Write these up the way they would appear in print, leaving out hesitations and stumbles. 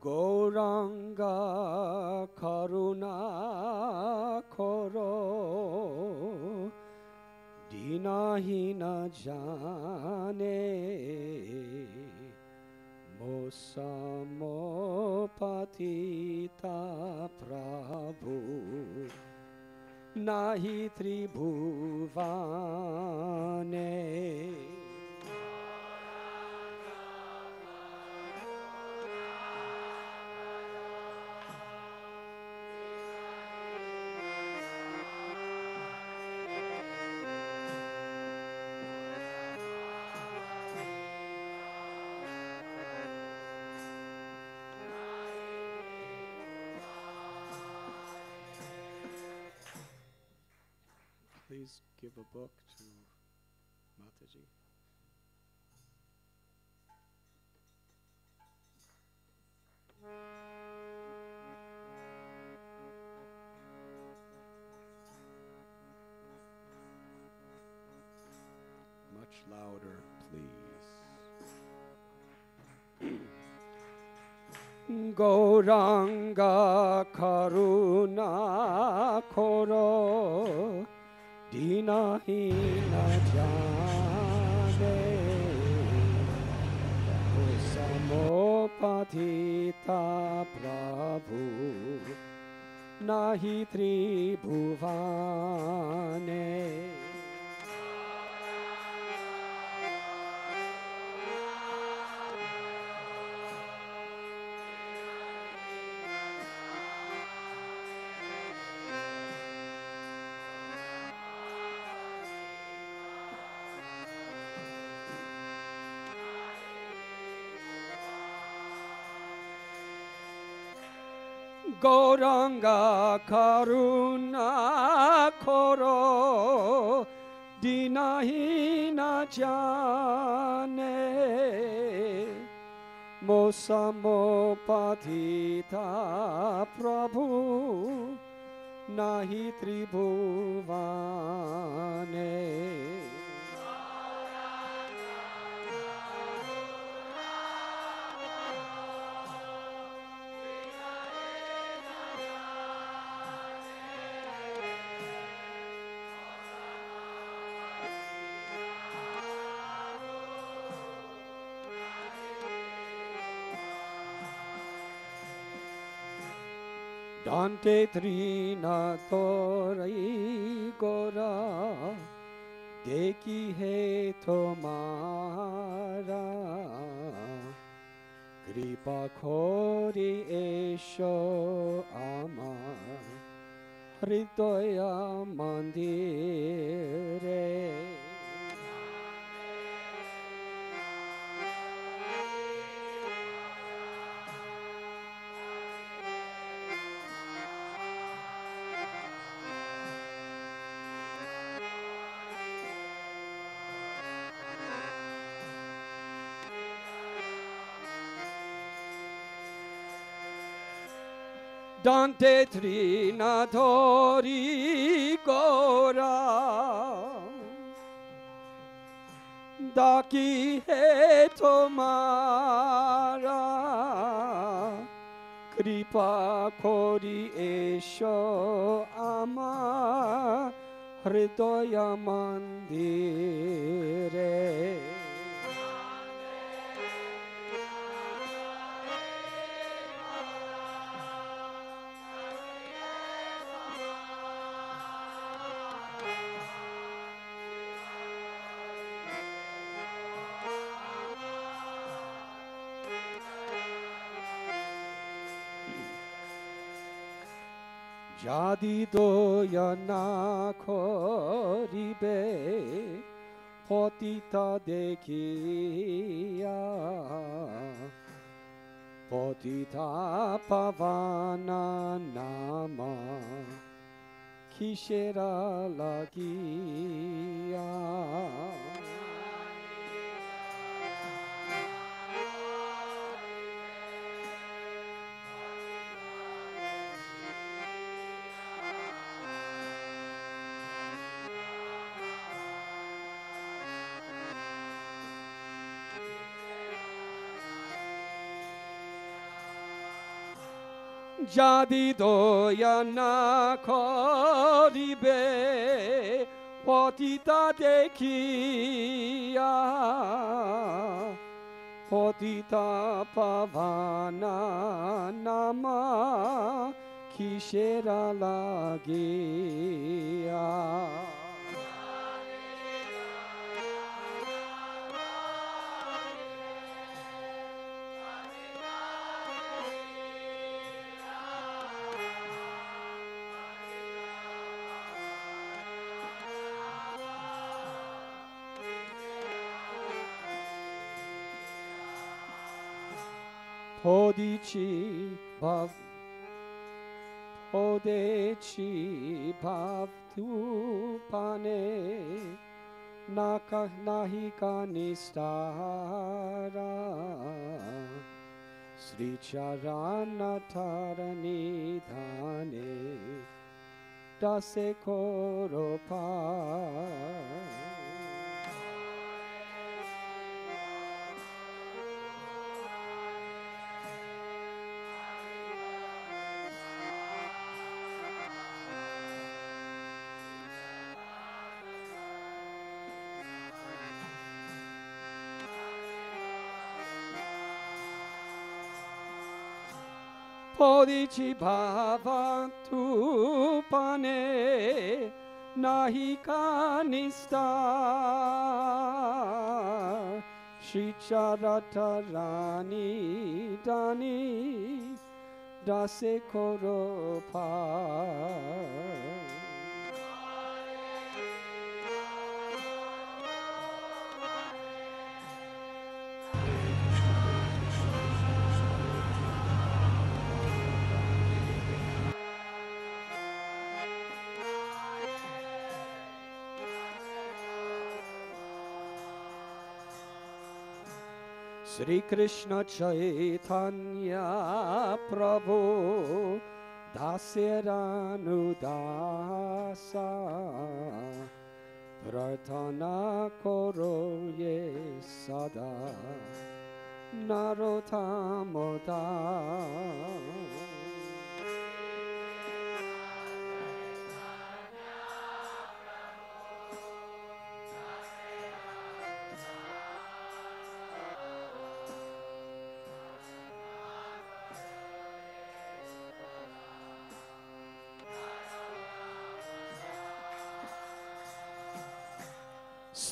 Gauranga Karuna Koro Dinahina Jane Mosamo Patita Prabhu Nahi Tribhuvane. Please give a book to Mataji. Much louder, please. Gauranga Karuna Koro Dinahina Jane Samopatita Prabhu Nahi Tribhuvane. Gauranga Karuna Koro Dinahina Jane Mosamo Patita Prabhu Nahi Tribhuvane. Dante Trina Torai Gora Deki He Tomara Kripa Kori Esho Amar Hridaya Mandire. Dante Trina Tori Gora Daki He Tomara Kripa Kori Esho Ama Hridaya Mandire. Jadi doya na koribe potita dekiya potita pavana nama kishera lagiya. যদি দয়া না করিবে পতিতা দেখিয়া পতিতা পাবানা নামা কিসেরা লাগিয়া Podici bhavtupane nahika nistara Sri Charana Tarani Dhane Dase Koropa Podici bhavantupane nahika nistar Shri Charatarani Dani Dase Koropa Sri Krishna Chaitanya Prabhu Dasyaranudasa Prarthana Koro Ye Sada Narotamoda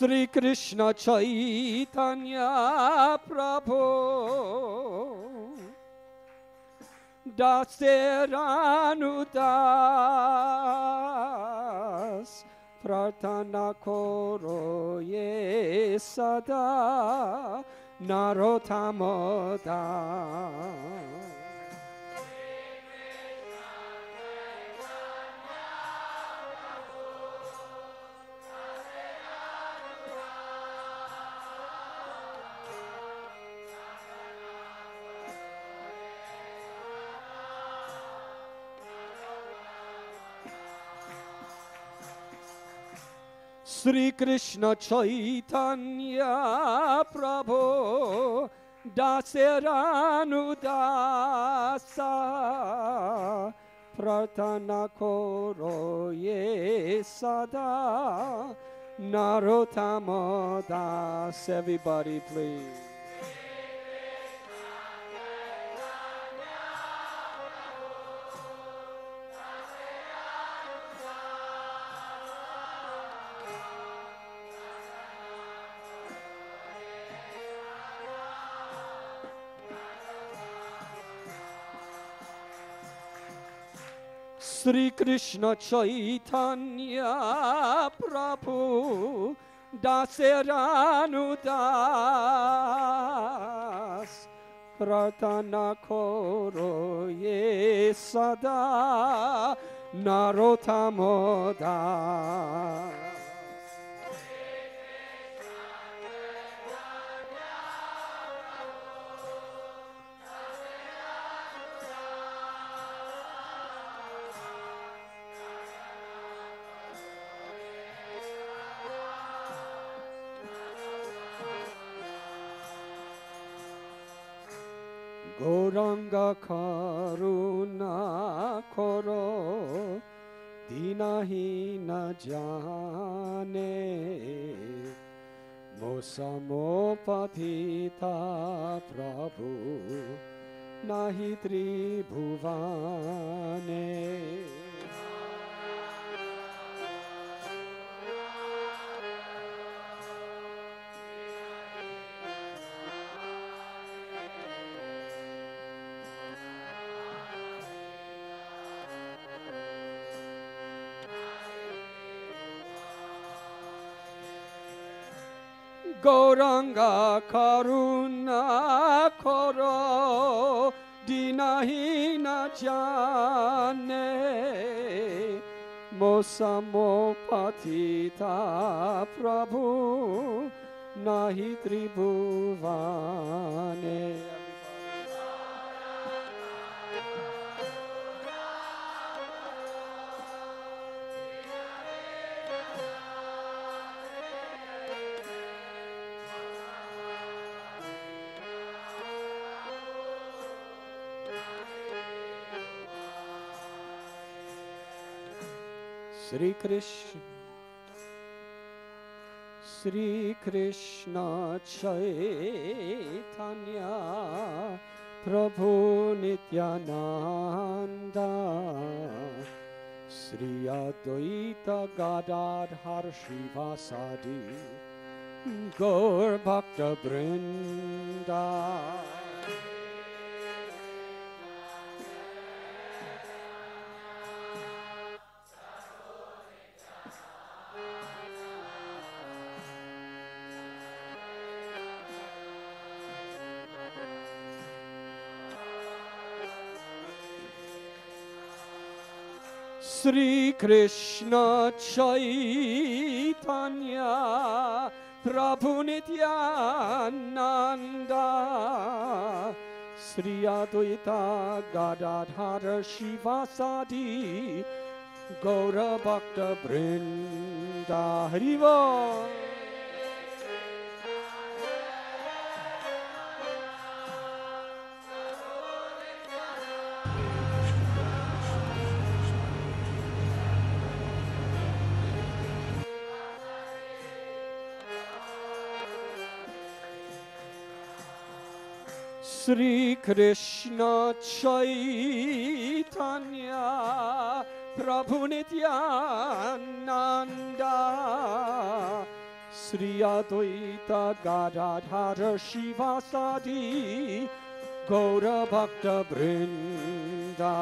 Sri Krishna Chaitanya Prabhu Daseranudas Prarthana Koro Ye Sada Narotamoda Sri Krishna Chaitanya Prabhu Dasyaranudasa Prarthana Koro Ye Sada Narotamodas. Everybody please. Sri Krishna Chaitanya Prabhu Dasyaranudasa Prarthana Koro Ye Sada Narotamoda Gauranga karuna koro dinahina jane mosamopatita prabhu nahi tribhuvane. Gauranga karuna koro dinahina jane mosamopatita prabhu nahi tribhuvane. Sri Krishna Chaitanya Prabhu Nityananda Sri Advaita Gadadhar Shivasadi Gaur Bhakta Vrinda. Sri Krishna Chaitanya Prabhu Nityananda Sri Advaita Gadadhar Shivasadi Gaura Bhakta Vrinda. Haribo. Sri Krishna Chaitanya Prabhu Nityananda Sri Advaita Gadadhar Shivasadi Gaura Bhakta Vrinda.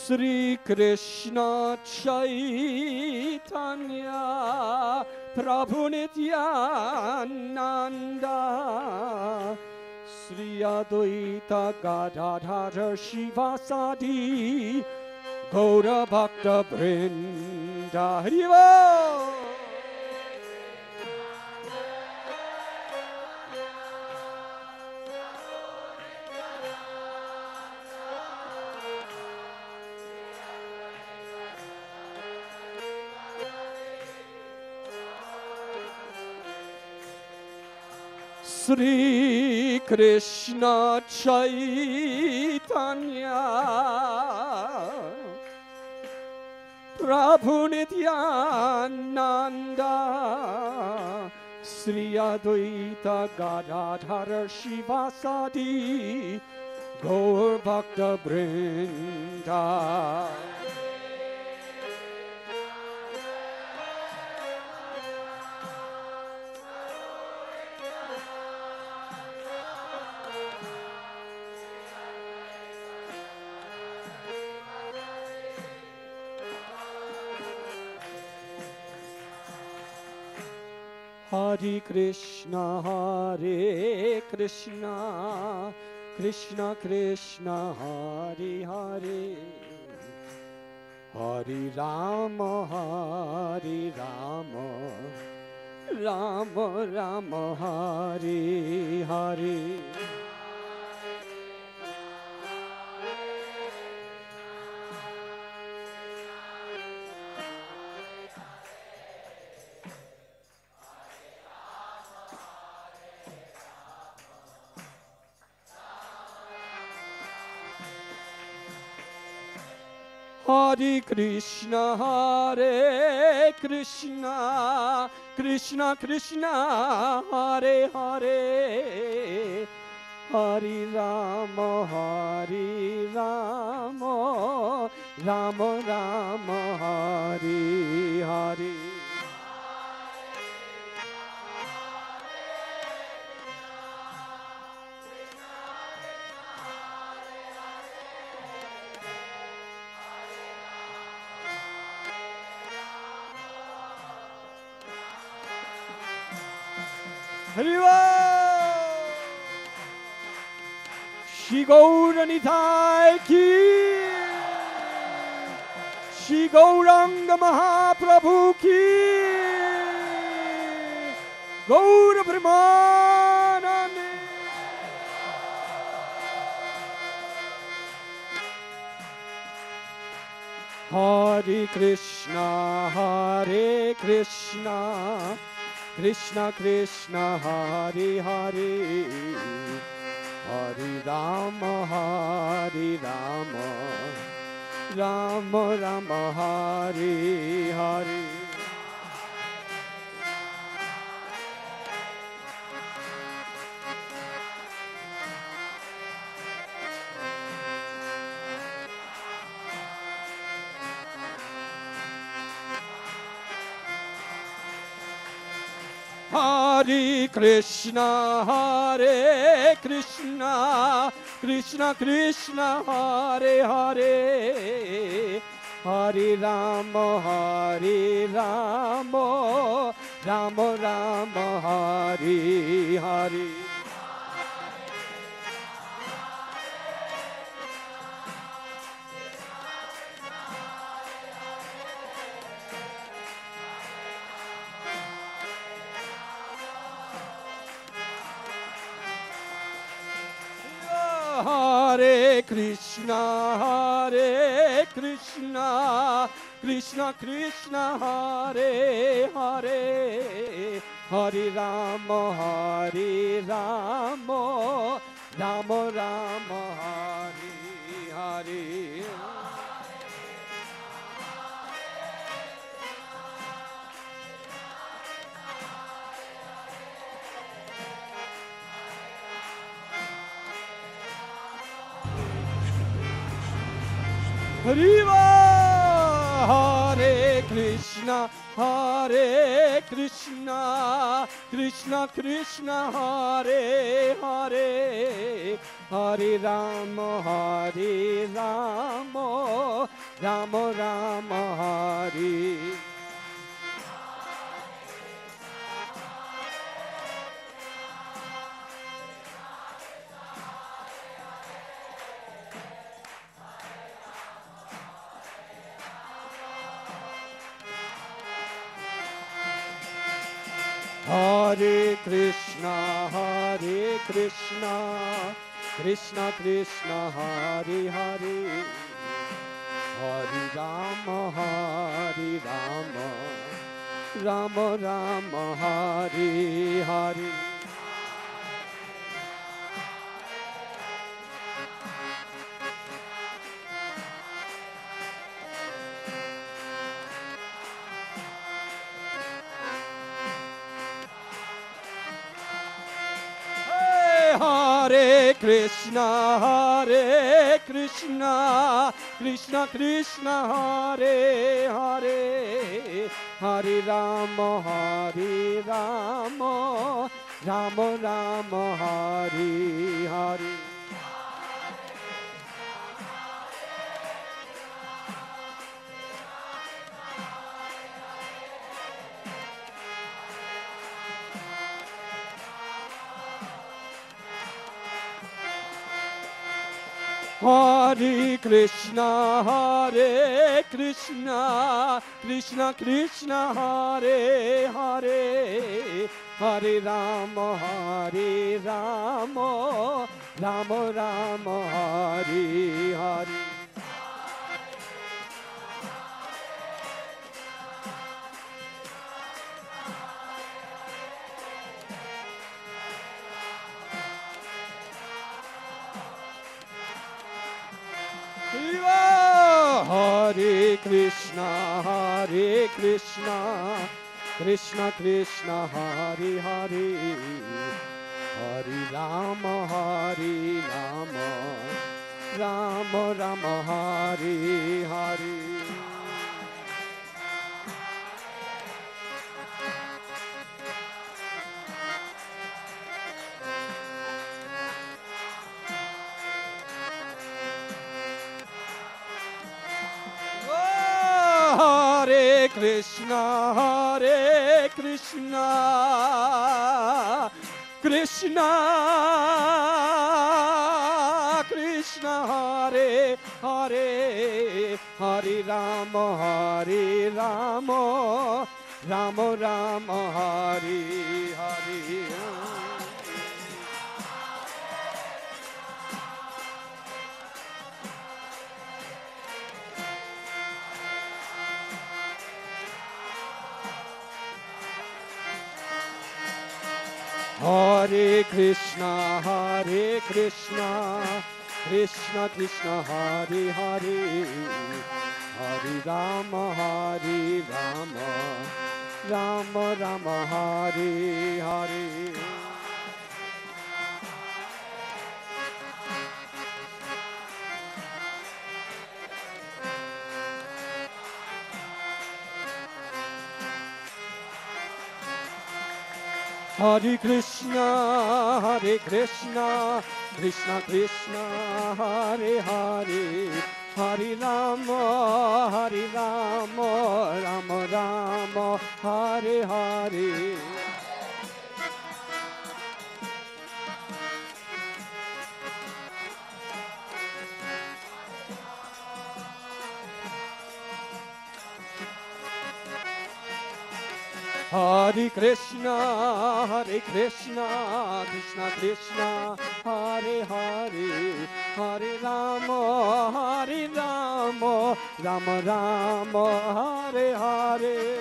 Sri Krishna Chaitanya Prabhu Nityananda Sri Advaita Gadadhar Shivasadi Gaura Bhakta Vrinda. Haribo. Sri Krishna Chaitanya Prabhu Nityananda Sri Advaita Gadadhar Shivasadi Gaur Bhakta Vrinda. Hare Krishna, Krishna Krishna, Hare Hare, Hare Rama, Rama Rama Hare Hare. Hare Krishna, Hare Krishna, Krishna Krishna, Hare Hare, Hare Rama, Hare Rama, Rama Rama, Hare Hare. Hariva! Shri Gauranitai ki! Shri Gauranga Mahaprabhu ki! Gaura Premanande! Hare Krishna, Hare Krishna, Krishna Krishna, Hare Hare, Hare Rama, Hare Rama, Rama Rama, Hare Hare. Hare Krishna, Hare Krishna, Krishna Krishna, Hare Hare, Hare Rama, Hare Rama, Rama Rama, Hare Hare. Hare Krishna, Hare Krishna, Krishna Krishna, Hare Hare, Hare Rama, Hare Rama, Rama Rama, Hare Hare. Hariva! Hare Krishna, Hare Krishna, Krishna Krishna, Hare Hare, Hare Rama, Hare Rama, Rama Rama, Hare. Hare Krishna, Hare Krishna, Krishna Krishna, Hare Hare, Hare Rama, Hare Rama, Rama Rama, Hare Hare. Hare Krishna, Hare Krishna, Krishna Krishna, Hare Hare, Hare Rama, Hare Rama, Rama Rama, Hare Hare. Hare Krishna, Hare Krishna, Krishna Krishna, Hare Hare, Hare Rama, Hare Rama, Rama Rama, Hare Hare. Hare Krishna, Hare Krishna, Krishna Krishna, Hare Hare, Hare Rama, Hare Rama, Rama Rama, Hare Hare. Hare Krishna, Hare Krishna, Krishna Krishna, Hare Hare, Hare Rama, Hare Rama, Rama Rama, Hare Hare. Hare Krishna, Hare Krishna, Krishna Krishna, Hare Hare, Hare Rama, Hare Rama, Rama Rama, Hare Hare. Hare Krishna, Hare Krishna, Krishna Krishna, Hare Hare, Hare Rama, Hare Rama, Rama Rama, Hare Hare. Hare Krishna, Hare Krishna, Krishna Krishna, Hare Hare, Hare Rama, Hare Rama, Rama Rama, Hare Hare.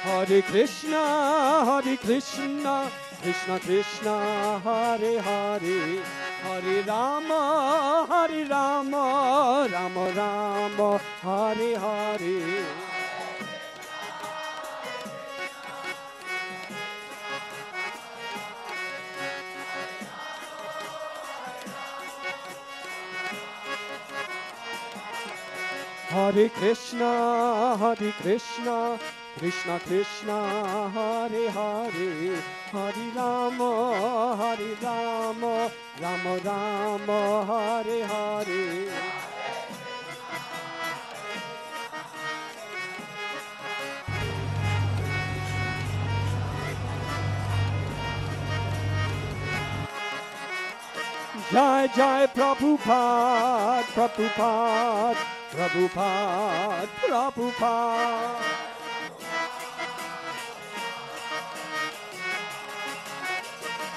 Hare Krishna, Hare Krishna, Krishna Krishna, Hare Hare, Hare Rama, Hare Rama, Rama Rama, Hare Hare. Hare Krishna, Hare Krishna, Krishna Krishna, Hare Hare, Hare Rama, Hare Rama, Rama Rama, Hare Hare. Jai Jai Prabhupada, Prabhupada, Prabhupada, Prabhupada.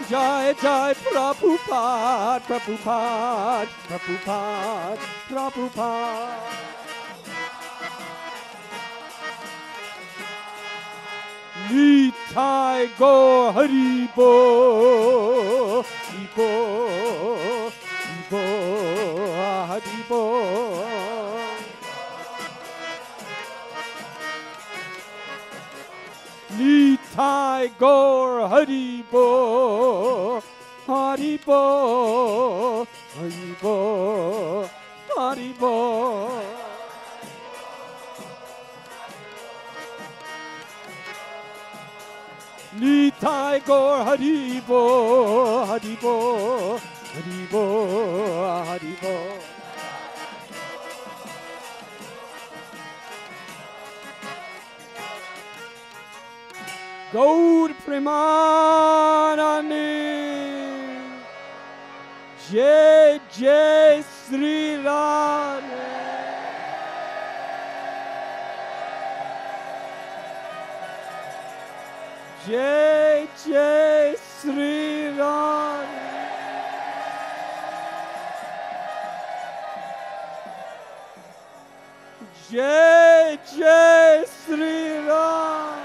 Jai Jai Prabhupada, Prabhupada, Prabhupada, Prabhupada. Nitai Gaur Hari Bol, Hari Bol, Hari Bol, Hari Bol. Nitai Gaur Hari Bol, Hari Bol, Hari Bol, Hari Bol. Nitai Gaur Hari Bol, Hari Bol, Hari Bol, Hari Bol. गौर प्रेमानंदे जय जय श्री राधे जय जय श्री राधे जय जय श्री राम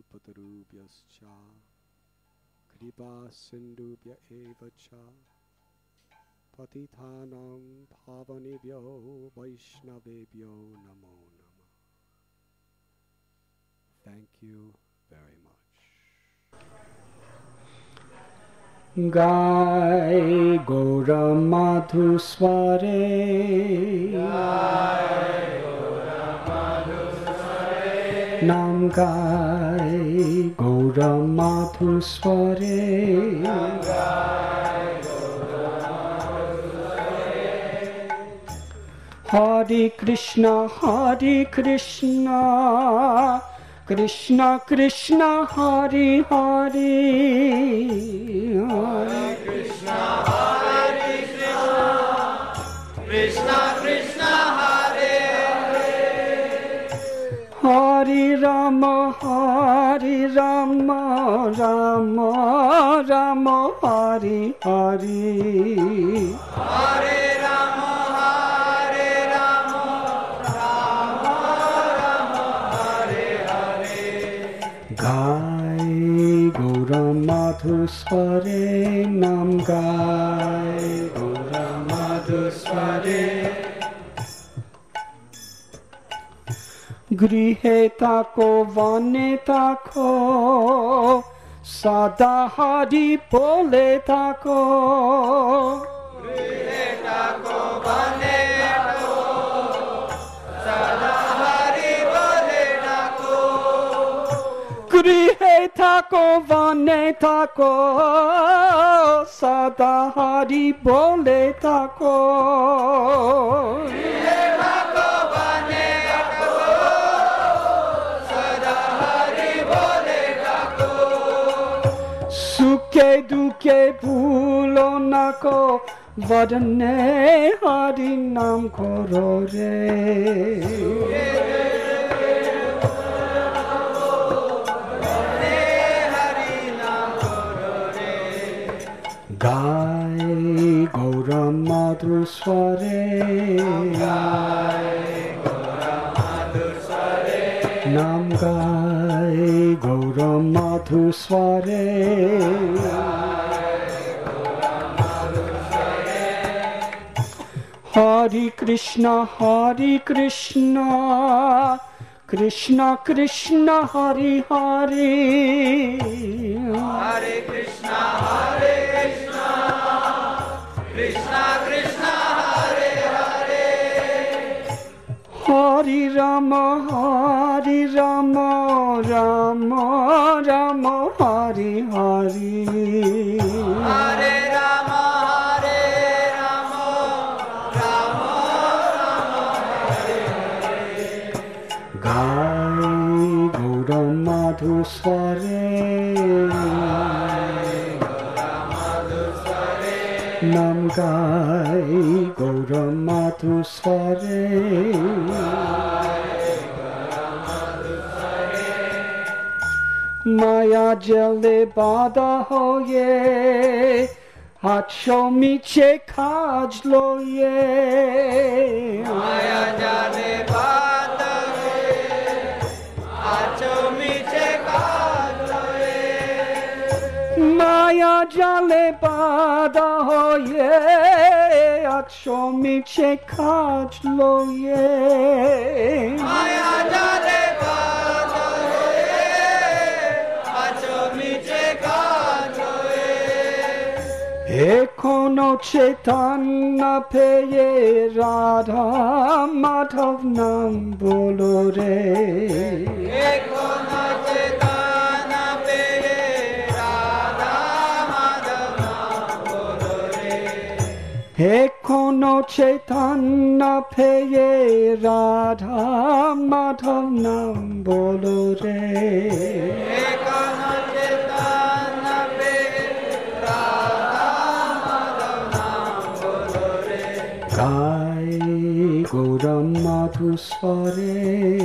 वंशकल्पतरुभ्यश्च कृपा सिन्धुभ्य एव च पतितानां पावनेभ्यो वैष्णवेभ्यो नमो नमः. Thank you very much. Gai Gora Madhusware Nam Gai Gora Madhusware Hare Krishna Krishna Krishna Hare Hare Hare Krishna Krishna Krishna Hare Hare Hare Rama Rama Rama Hare Hare Hare Rama Gai Gora Madhusware Nam Gai Gora Madhusware Grihe tako vane tako Sada Hari bole tako Grihe tako vane tako Sada Hari bole tako Grihe tako vane tako Sada Hari bole tako Grihe tako vane tako Sada Hari bole tako Sukhe dukhe bhulo nako Vadane Hari Nam koro re Gai Gora Madhusware Nam Gai Gora Madhusware Hare Krishna Krishna Krishna Hare Hare Hare Krishna Krishna Krishna Hare Hare Hare Rama Rama Rama Hare Hare Hare Rama Rama Hare Hare Gai Gora Madhusware Nam Gai Gora Madhusware Maya jale bada hoye Hacho miche kaj loye Maya jale bada hoye Hacho miche kaj loye Maya jale bada hoye Hacho miche kaj loye Maya jale bada hoye Hacho miche kaj loye Ekono Chaitanya peye Radha Madhav nam bolo re Ekono Chaitanya peye Radha Madhav nam bolo Kono Chaitanya Peye Radha Madhav Nam Bolo Re Kono Chaitanya Peye Radha Madhav Nam Bolo Re Gai Gauram Madhur Sware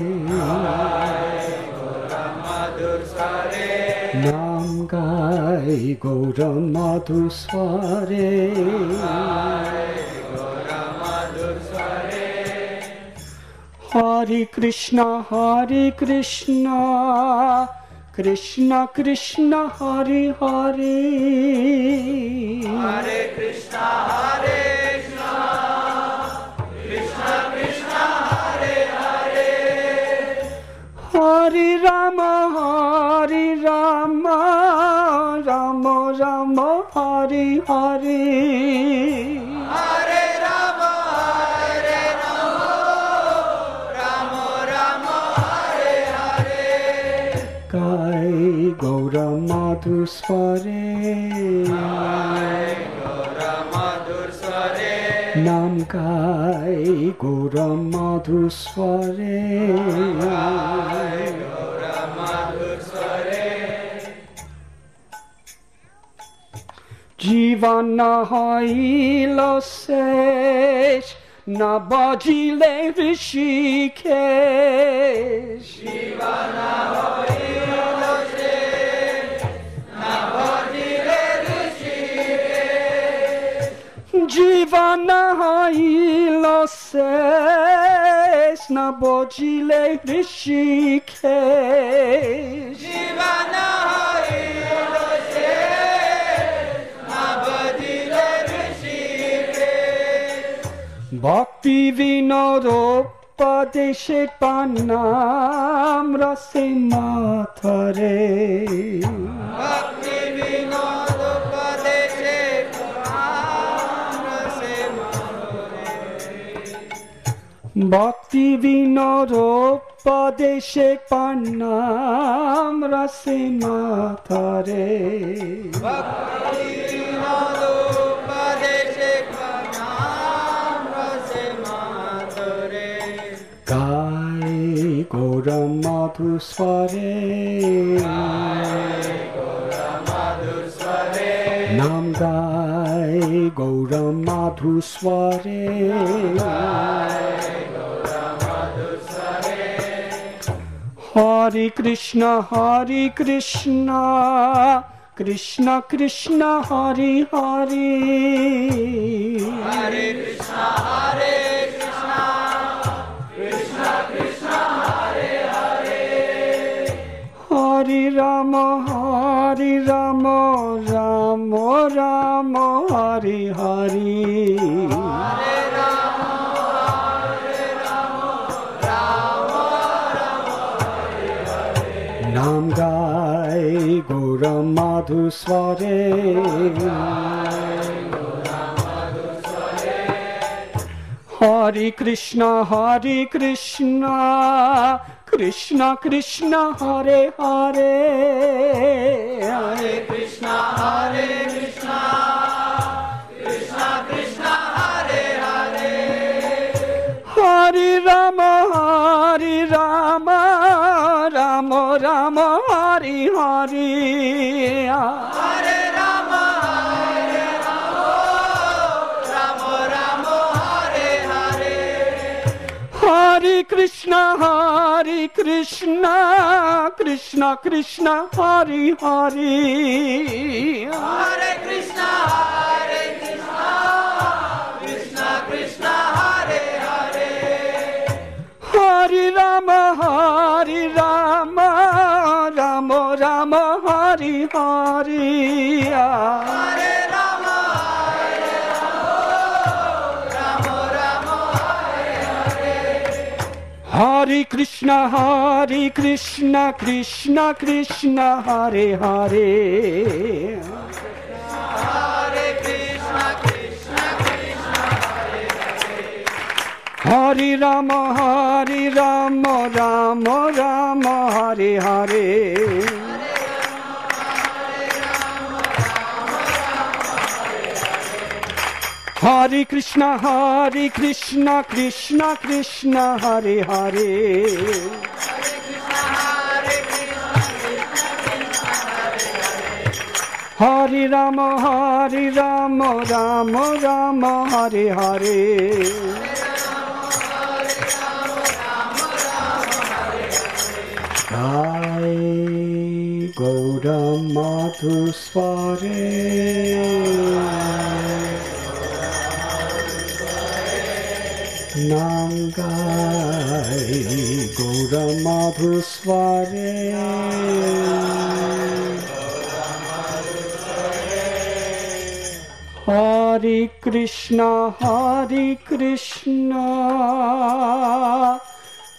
Nam Gai Gauram Madhur Sware Hare Krishna Krishna Krishna Hare Hare Hare Krishna Krishna Krishna Hare Hare Hare Rama Rama Rama Hare Hare Hare Rama Rama Rama Hare Hare Gai Gauram Madhur Sware Nam Gai Gauram Madhur Sware Jivana hoilo sesh na bajile Rishikesh Jivana hoilo sesh na bajile Rishikesh Jivana hoilo sesh na bajile Rishikesh Jivana hoilo Bhakti Vinodopadeshe Pannam Rase Mathare Bhakti Vinodopadeshe Pannam Rase Mathare Bhakti Vinodopadeshe Pannam Rase Mathare Bhakti Vinodopadeshe Pannam Rase Mathare Gai Gauram Madhur Sware Nam Gai Gauram Madhur Sware Hare Krishna Krishna Krishna Hare Hare Hare Krishna Krishna Krishna Hare Hare Hare Rama Rama Rama Hare Hare Hare Rama Nam Gai Gauram Madhur Sware Hare Krishna Krishna Krishna Hare Hare Hare Krishna Krishna Krishna Hare Hare Hare Rama Rama Rama Hare Hare Hare Rama Rama Hare Hare Hare Krishna Krishna Krishna Hare Hare Hare Krishna Krishna Krishna Hare Hare Hare Rama Rama Rama Hare Hare Hare Rama Rama Hare Hare Hare Krishna Krishna Krishna Hare Hare Hare Krishna Krishna Hare Hare Hare Rama Rama Hare Hare Hare Krishna, Krishna Krishna, Hare Hare. Hare Rama, Rama Rama, Hare Hare. Jai Gaura Madhusware. Nam Gai Gaura Madhusware. Hare Krishna,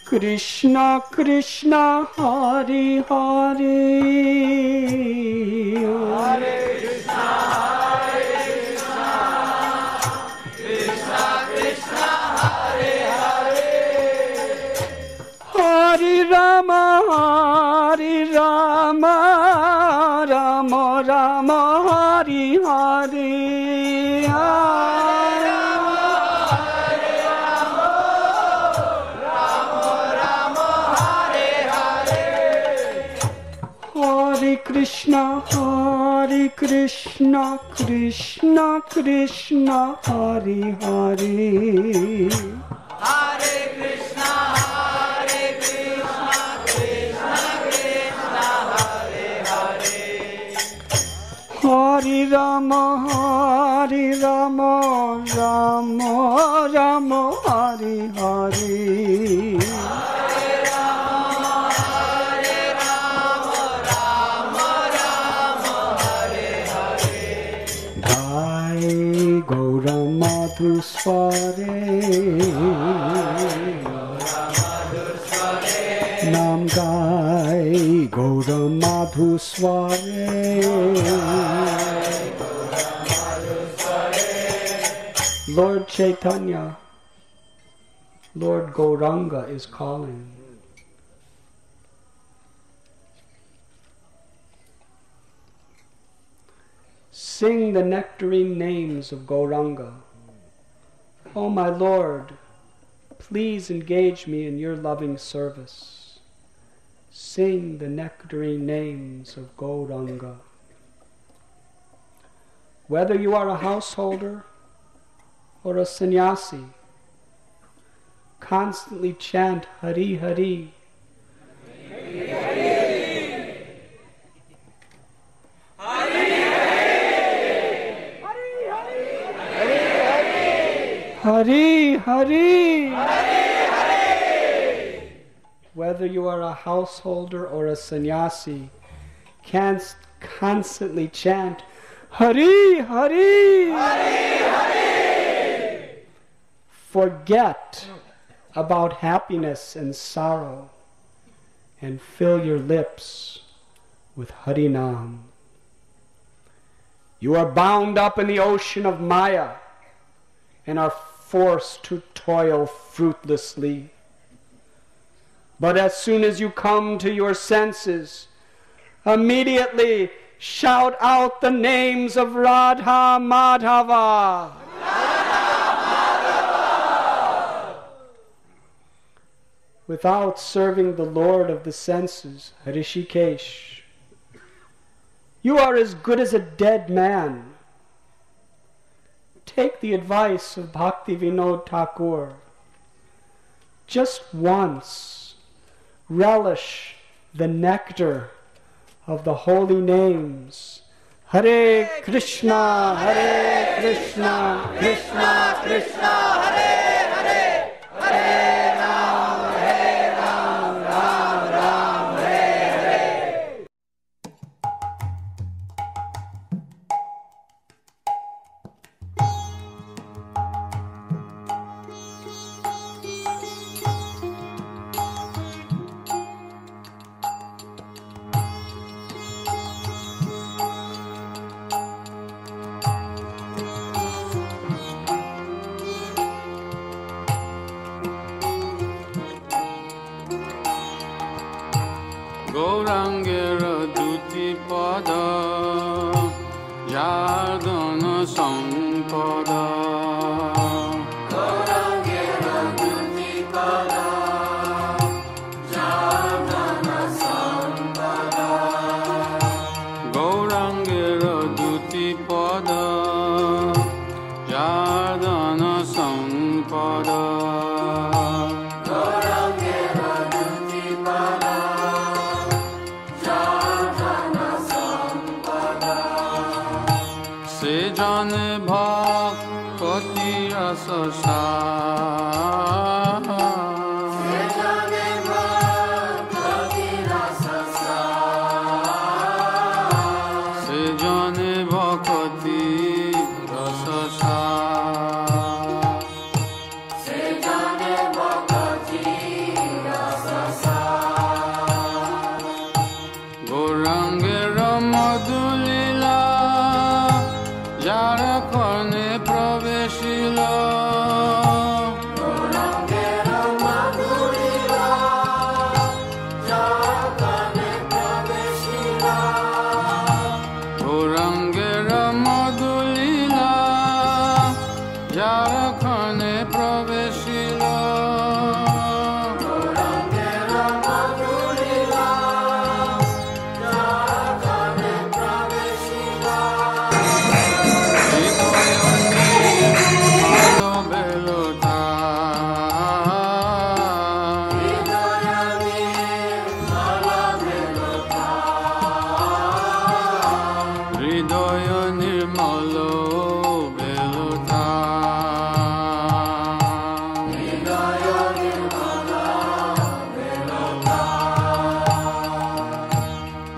Krishna Krishna, Hare Hare. Hare Krishna, Krishna Krishna, Hare Hare. Hare Rama, Rama Rama, Hare Hare. Hare Krishna, Krishna Krishna, Hare Hare. Hare Krishna, Krishna Krishna, Hare Hare. Hare Rama, Rama Rama, Hare Hare. Gaura Madhusware. Nam Gai Gaura Madhusware. Lord Chaitanya, Lord Gauranga is calling. Sing the nectarine names of Gauranga. Oh my Lord, please engage me in your loving service. Sing the nectarine names of Gauranga. Whether you are a householder or a sannyasi, constantly chant Hari Hari. Hari Hari. Whether you are a householder or a sannyasi, constantly chant Hari Hari. Forget about happiness and sorrow and fill your lips with Harinam. You are bound up in the ocean of Maya and are forced to toil fruitlessly. But as soon as you come to your senses, immediately shout out the names of Radha Madhava. Without serving the Lord of the senses, Hrishikesh, you are as good as a dead man. Take the advice of Bhakti Vinod Thakur. Just once, relish the nectar of the holy names. Hare Krishna, Krishna Krishna, Hare Hare, Hare Ram, Ram Ram, Hare Hare. Gaurangera duti pada yadana sampada pada Gaurangera Duti Pada Jadana Sampada se jane bhakti rasa Se jane bhakti rasa se jane bhakti rasa Se jane bhakti rasa Gaurangera madhulila jara kone praveshila Gaurangera madhurila Jagane praveshila Gaurangera madhulila jara kone praveshila Gaurangera madhurila Jagane praveshila Hridoya nirmalo belota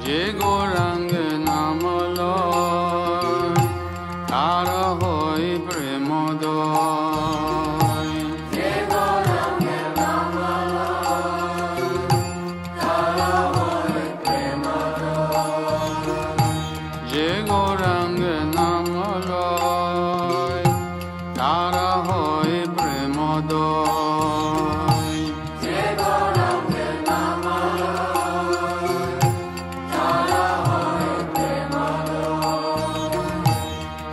Je goranga namalo tara hoy premodoy Je goranga namaloy tara hoy premodoy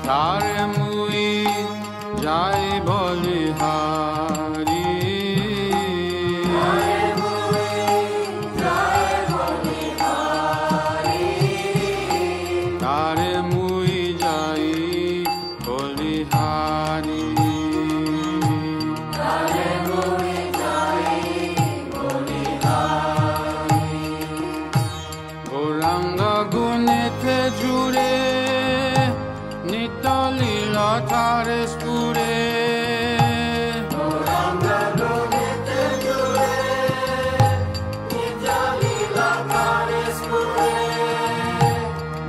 Tare mui jai bolihari Tare mui jai bolihari Gauranga gunete jure Nitya lila tare spure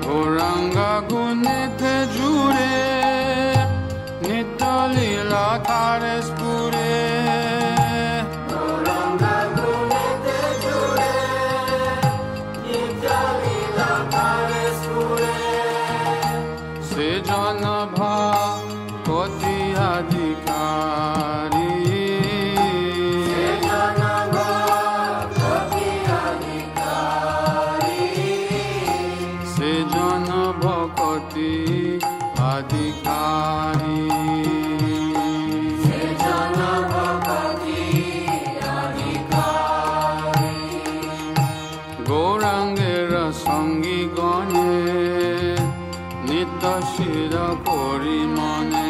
Gauranga gunete jure Nitya lila tare spure Se jana bhakti adhikari Se jana bhakti adhikari Gaurangera sangi gane Nitya shira kori mane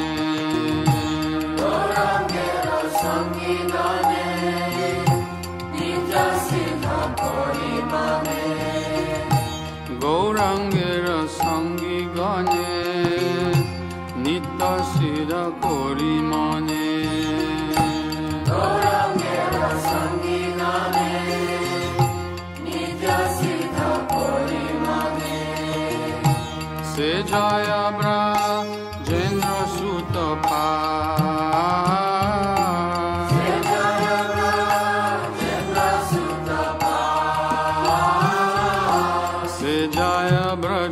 Gaurangera sangi gane Nitya shira kori mane Se jaya brajendra sutapa Se jaya brajendra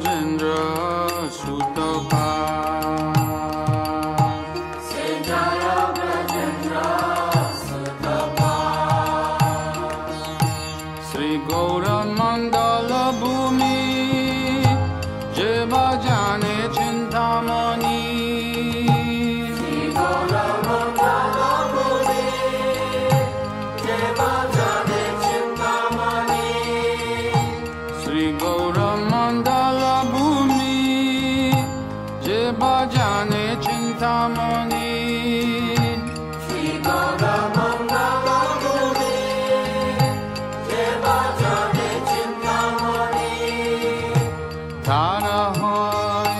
তারা হয়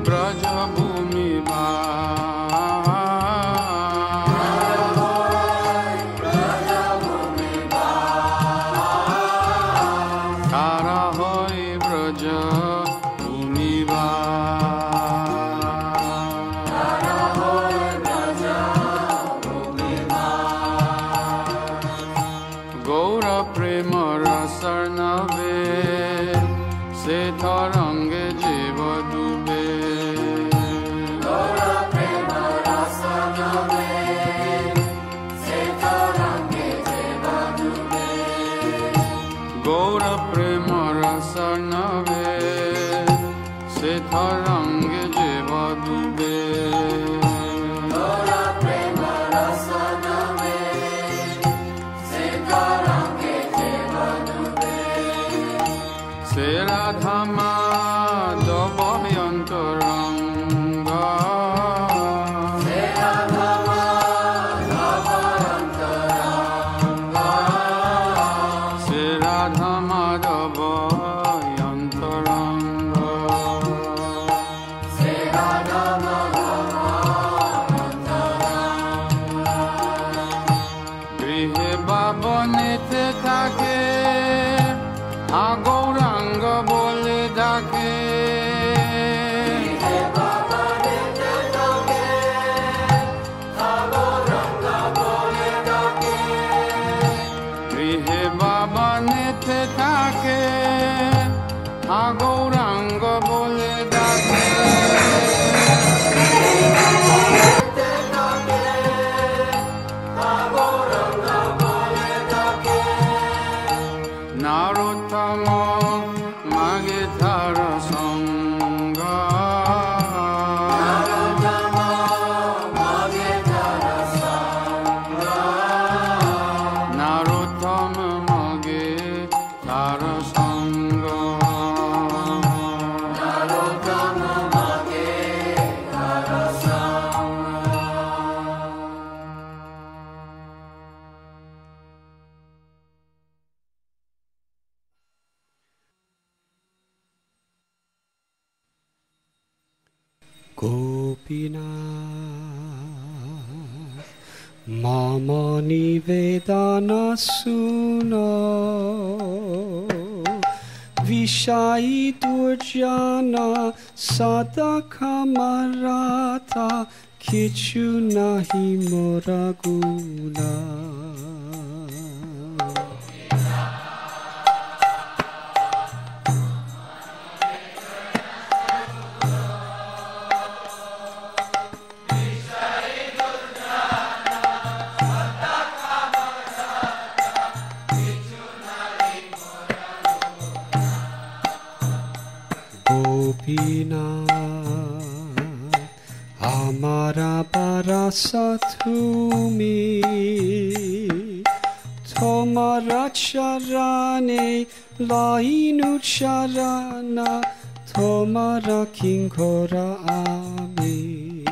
ব্রজভূমি তারা হয় ব্রজভূমি গৌর প্রেম রসর নবে সে তরঙ্গে জীব ডুবে গৌর প্রেম রসর নবে সে তরঙ্গে জীব ডুবে সে রাধা মাধব অন্তরঙ্গ সে রাধা মাধব অন্তরঙ্গ গৃহে বাবনেতে থাকে গৌরাঙ্গ বলে ডাকে গৃহে বাবা নেতে থাকে গৌরাঙ্গ বলে ডাকে নারোত্তম মাগে তার সঙ্গ নারোত্তম মাগে তার সঙ্গ Gopinath Mama Nivedana Suno Vishai Durjana Sadaka Maratha Kichu Nahi Moraguna Gopinath Amara Parasa Thumi Tomara Charane Lainu Charana Tomara Kinkora Ami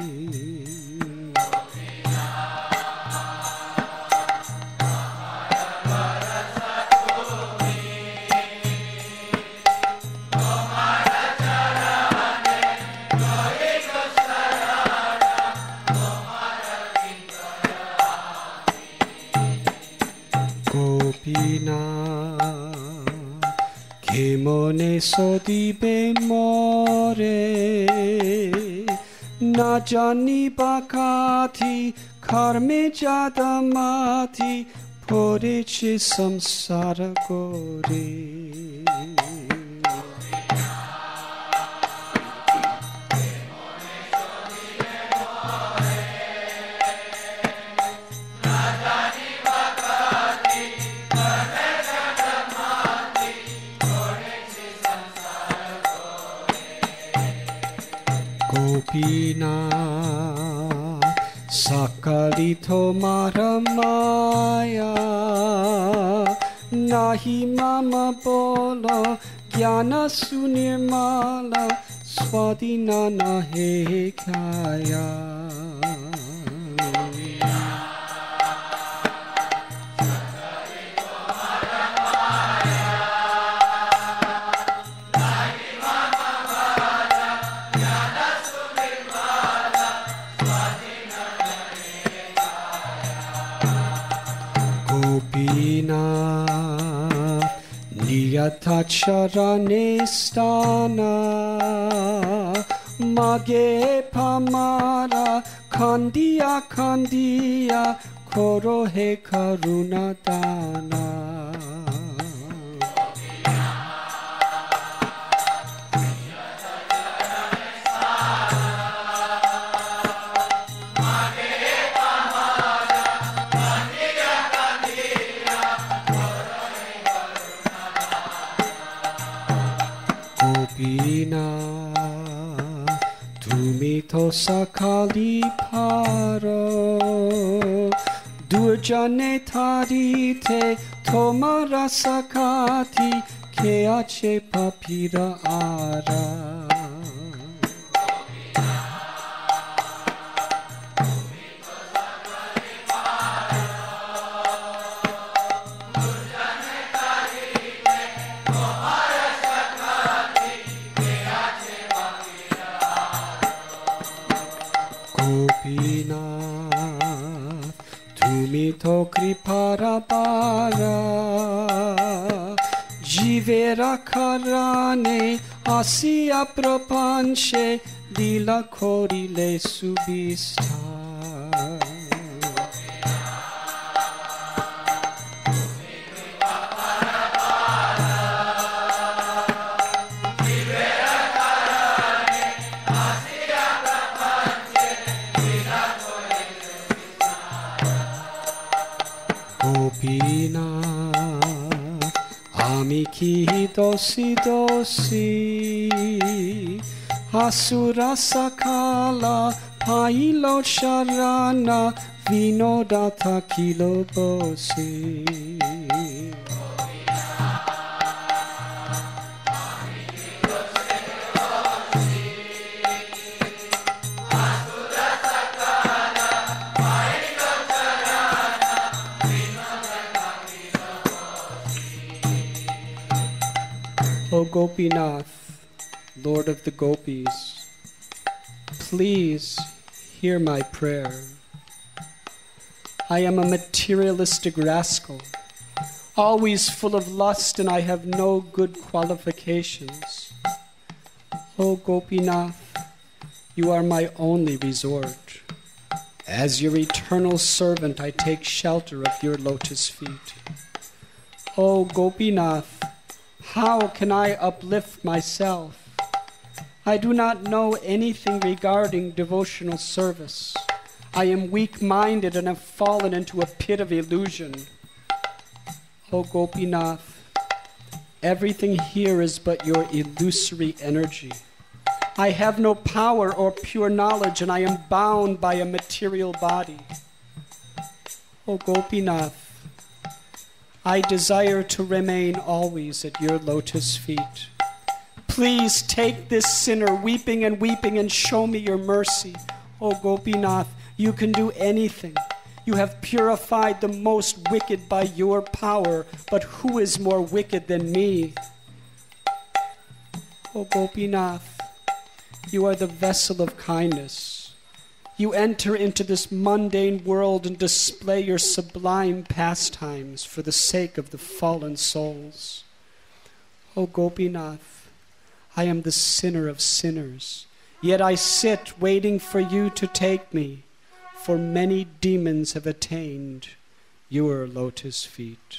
Gopinath Kemone sodibe more Na jani bakati karme jadamati Poriche samsara gore Gopinath Sakalito Maramaya Nahi Mama Bolo Jnana Sunirmala Swadhinana He Kaya Gopinath Niyatacharane stana Mage pamara Kandiya kandiya Koro he karuna dana Gopinath, tumi to sakali paro, durjane tarite, tomara sakati, keache papira ara. Gopinath, tumi to kripara para, jivera karane, asya prapanche, lila korile subista. Gopinath, amiki dosi dosi, asura sakala, pailo sharana, vinodata kilo bosi. O Gopinath, Lord of the Gopis, please hear my prayer. I am a materialistic rascal, always full of lust, and I have no good qualifications. O Gopinath, you are my only resort. As your eternal servant, I take shelter of your lotus feet. O Gopinath, how can I uplift myself? I do not know anything regarding devotional service. I am weak-minded and have fallen into a pit of illusion. O Gopinath, everything here is but your illusory energy. I have no power or pure knowledge, and I am bound by a material body. O Gopinath, I desire to remain always at your lotus feet. Please take this sinner weeping and show me your mercy. O Gopinath, you can do anything. You have purified the most wicked by your power, but who is more wicked than me? O Gopinath, you are the vessel of kindness. You enter into this mundane world and display your sublime pastimes for the sake of the fallen souls. O Gopinath, I am the sinner of sinners, yet I sit waiting for you to take me, for many demons have attained your lotus feet.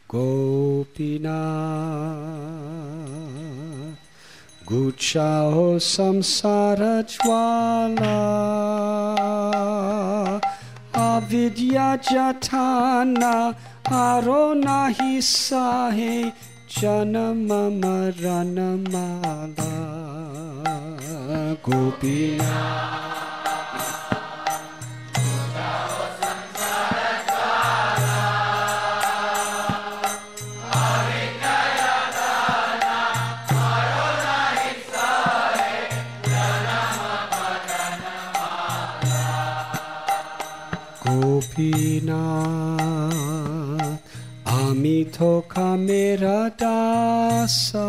Gopinath, guchao samsara jwala, avidya jatana, arona hisahe, janama maranamala. Gopinath. Gopinath, ami to kamera dasa,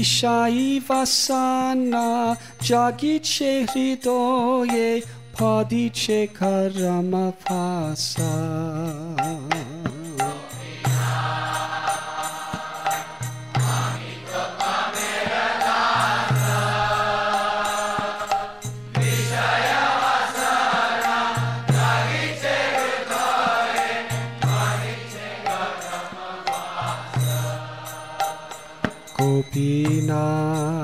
Vishai vasana jagiche hridoye padiche karama phasa. Gopinath,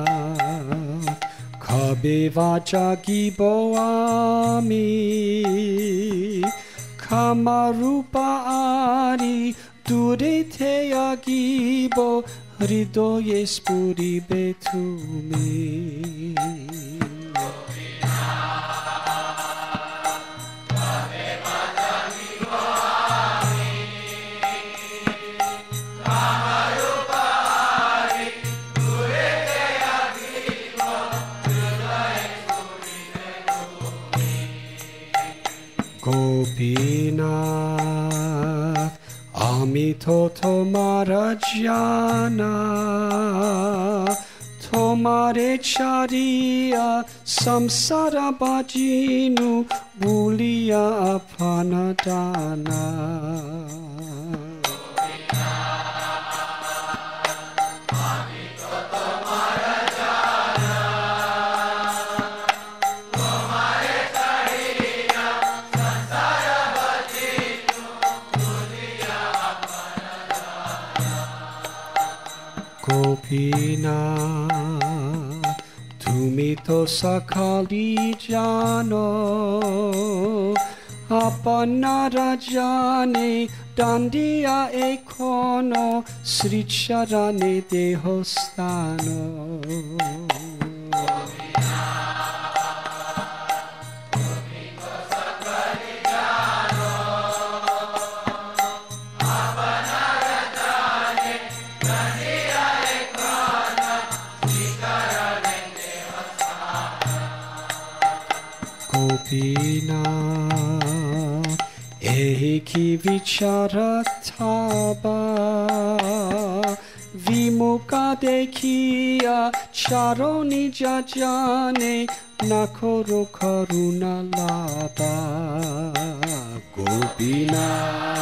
kabe vajagibo ami, kamarupa ari, dure te agibo, hridoye spuribe tumi. Gopinath, amito tomara jana, tomare chariya samsara bajinu buliya apanadana. Gopinath, tumi to sakali jano, apanara jane, dandiya ekono, sricharane dehostano. Gopinath, eki vicharataba, vimuka dekhiya charoni jajane, nakoro karuna laba. Gopinath.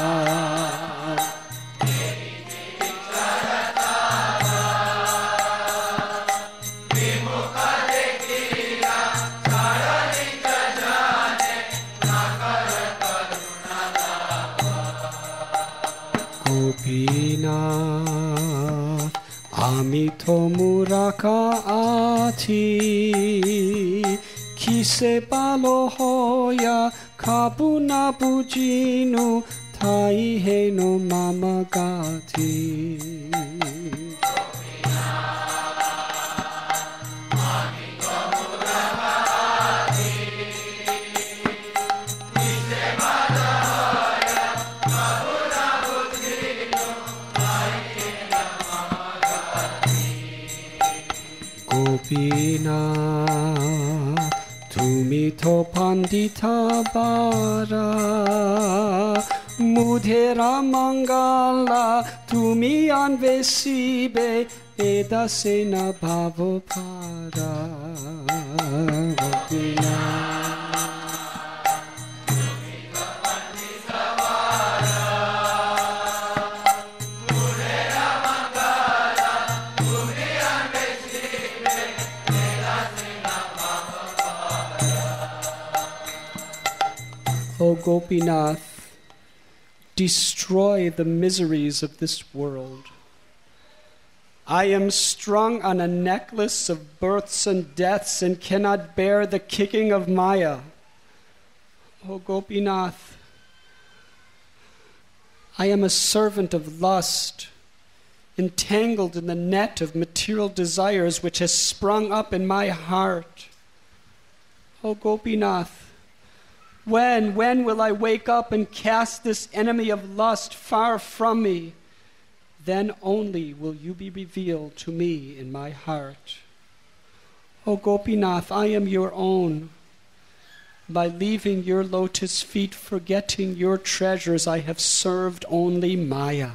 Gopinath, amito muraka ati, kise balo hoya kabuna bujinu, taihe no mamagati. Gopinath, tumi to pandita bara, mudhera mangala, tumi anvesibe, edasena bhavo para. Gopinath. O Gopinath, destroy the miseries of this world. I am strung on a necklace of births and deaths and cannot bear the kicking of Maya. O Gopinath, I am a servant of lust, entangled in the net of material desires which has sprung up in my heart. O Gopinath, when will I wake up and cast this enemy of lust far from me? Then only will you be revealed to me in my heart. O Gopinath, I am your own. By leaving your lotus feet, forgetting your treasures, I have served only Maya.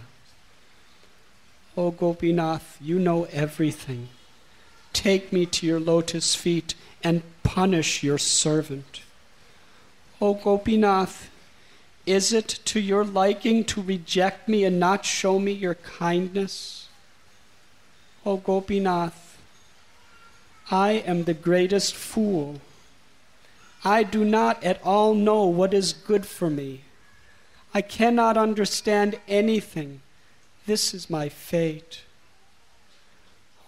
O Gopinath, you know everything. take me to your lotus feet and punish your servant. O Gopinath, is it to your liking to reject me and not show me your kindness? O Gopinath, I am the greatest fool. I do not at all know what is good for me. I cannot understand anything. This is my fate.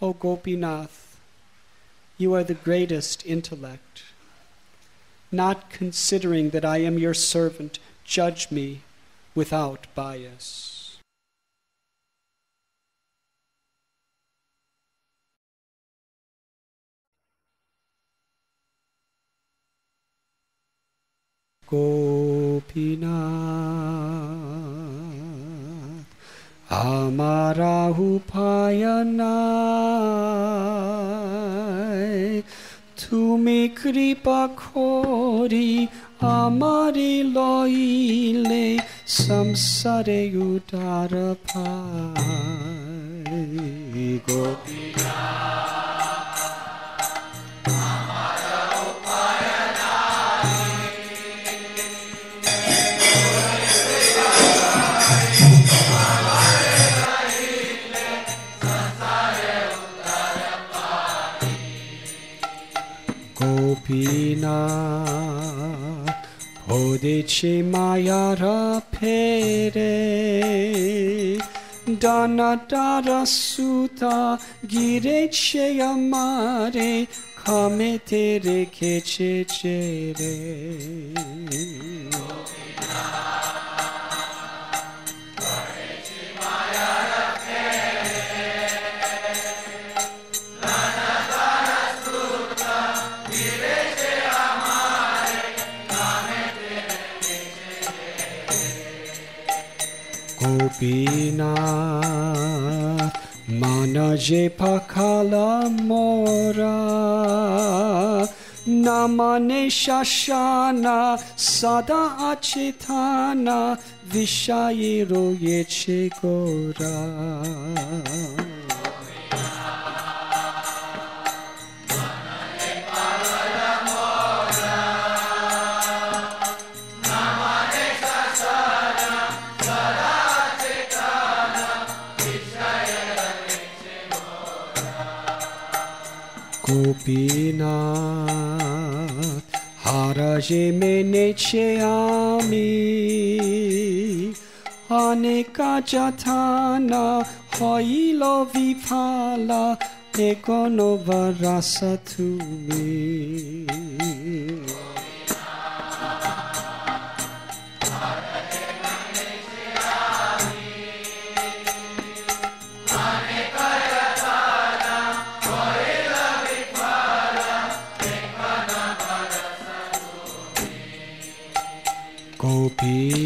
O Gopinath, you are the greatest intellect. Not considering that I am your servant, judge me without bias. Gopinath, amara upaya nai, tumi kripa kori amari loile samsare udara pai. Gopinath, Gopinath, podeche mayara pere, danadara suta gireche amare, kamete rekeche chere. Gopinath, manaje pakala mora, namane shashana sada achetana, vishayiro yeche gora. Gopinath, haraje meneche ami, aneka jatana, hoilo vipala, egono varasa tumi.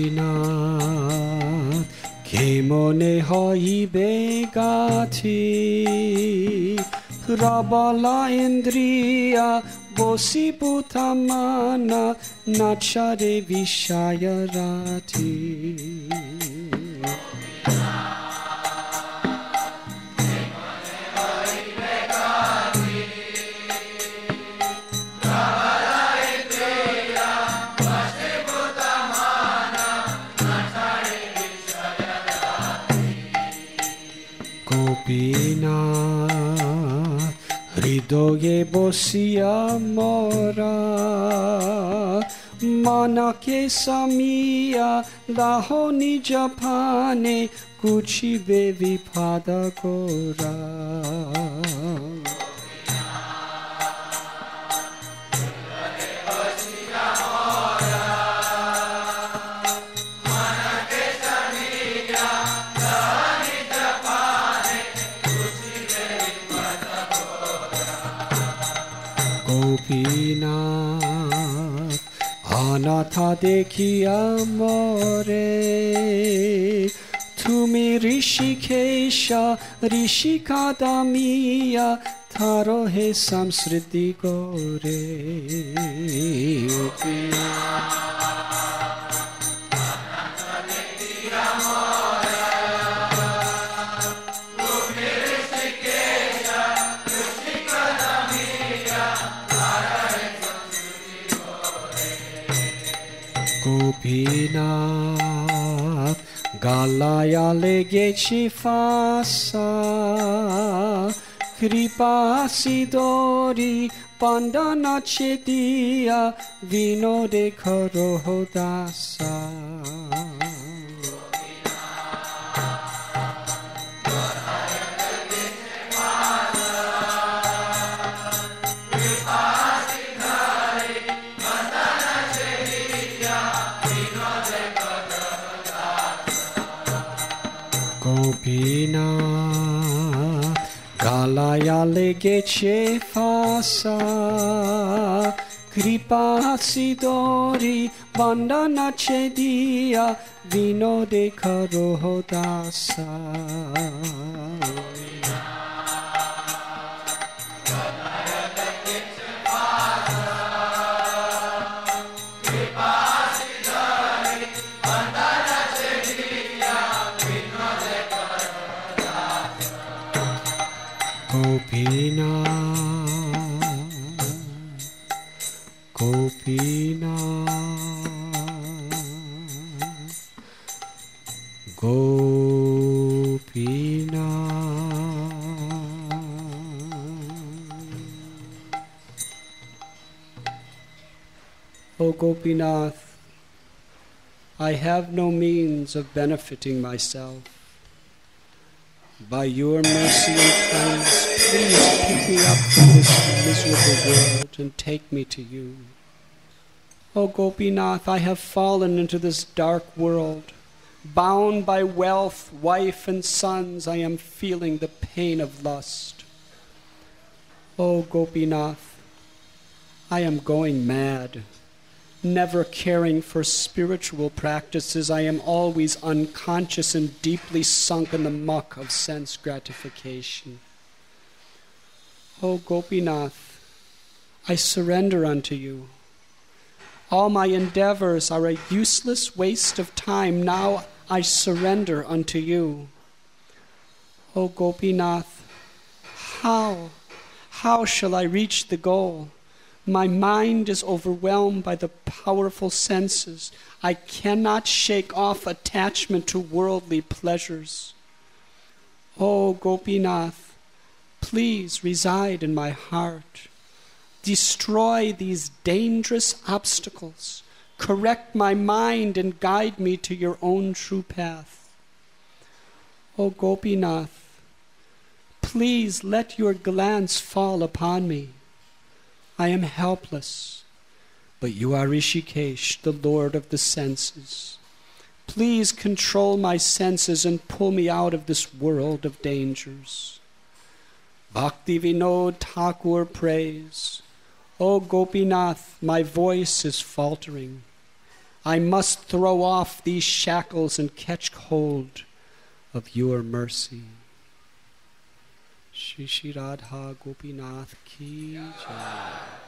Gopinath, kemone hoibe gati, prabala indriya, bosi putamana, nachare vishayarati. Gopinath, hridoye bosia mora, manake samia, lahoni japane, kuchibe vipada gora. Gopinath, anatha dekhiya more, tumi rishikesha, rishikadamiya, tharo he samsriddhi gore. Gopinath, galaya লেগেছে ফাঁসা, কৃপা সিদরি পাণ্ডা নাচে দিয়া, বিনোদে করহ দাসা। Gopinath, galaya লেগেছে ফাঁসা, কৃপা সিদরি পাণ্ডা নাচে দিয়া, বিনোদে করহ দাসা। Gopinath, Gopinath, Gopinath. O Gopinath, I have no means of benefiting myself. By your mercy and kindness, please pick me up from this miserable world and take me to you. O Gopinath, I have fallen into this dark world. Bound by wealth, wife and sons, I am feeling the pain of lust. O Gopinath, I am going mad. Never caring for spiritual practices, I am always unconscious and deeply sunk in the muck of sense gratification. O Gopinath, I surrender unto you. All my endeavors are a useless waste of time. Now I surrender unto you. O Gopinath, how shall I reach the goal? My mind is overwhelmed by the powerful senses. I cannot shake off attachment to worldly pleasures. O Gopinath, please reside in my heart. Destroy these dangerous obstacles. Correct my mind and guide me to your own true path. O Gopinath, please let your glance fall upon me. I am helpless, but you are Rishikesh, the Lord of the senses. Please control my senses and pull me out of this world of dangers. Bhakti Vinod Thakur prays, O Gopinath, my voice is faltering. I must throw off these shackles and catch hold of your mercy. Shri Shri Radha Gopinath Ki Jai.